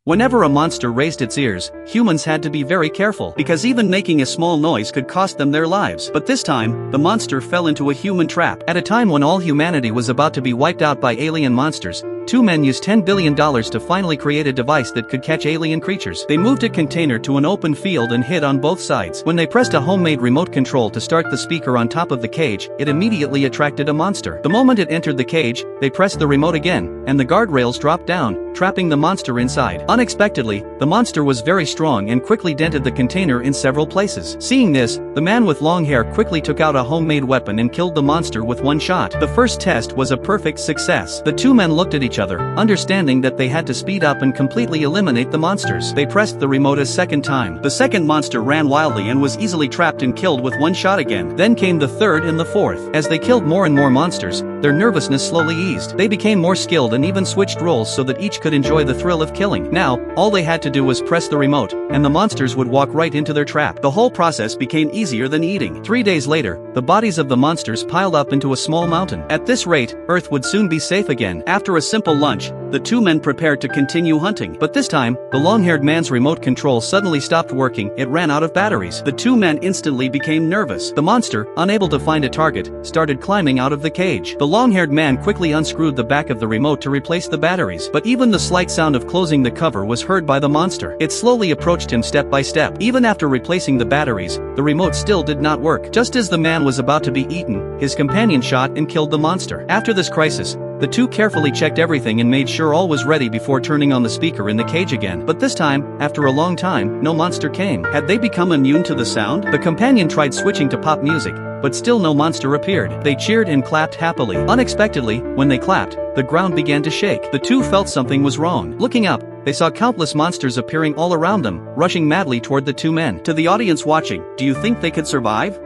Whenever a monster raised its ears, humans had to be very careful because even making a small noise could cost them their lives. But this time, the monster fell into a human trap. At a time when all humanity was about to be wiped out by alien monsters, two men used $10 billion to finally create a device that could catch alien creatures. They moved a container to an open field and hid on both sides. When they pressed a homemade remote control to start the speaker on top of the cage, it immediately attracted a monster. The moment it entered the cage, they pressed the remote again, and the guardrails dropped down, trapping the monster inside. Unexpectedly, the monster was very strong and quickly dented the container in several places. Seeing this, the man with long hair quickly took out a homemade weapon and killed the monster with one shot. The first test was a perfect success. The two men looked at each other, understanding that they had to speed up and completely eliminate the monsters. They pressed the remote a second time. The second monster ran wildly and was easily trapped and killed with one shot again. Then came the third and the fourth. As they killed more and more monsters, their nervousness slowly eased. They became more skilled and even switched roles so that each could enjoy the thrill of killing. Now, all they had to do was press the remote, and the monsters would walk right into their trap. The whole process became easier than eating. 3 days later, the bodies of the monsters piled up into a small mountain. At this rate, Earth would soon be safe again. After a simple lunch, the two men prepared to continue hunting. But this time, the long-haired man's remote control suddenly stopped working. It ran out of batteries. The two men instantly became nervous. The monster, unable to find a target, started climbing out of the cage. The long-haired man quickly unscrewed the back of the remote to replace the batteries. But even the slight sound of closing the cover was heard by the monster. It slowly approached him step by step. Even after replacing the batteries, the remote still did not work. Just as the man was about to be eaten, his companion shot and killed the monster. After this crisis, the two carefully checked everything and made sure all was ready before turning on the speaker in the cage again. But this time, after a long time, no monster came. Had they become immune to the sound? The companion tried switching to pop music, but still no monster appeared. They cheered and clapped happily. Unexpectedly, when they clapped, the ground began to shake. The two felt something was wrong. Looking up, they saw countless monsters appearing all around them, rushing madly toward the two men. To the audience watching, do you think they could survive?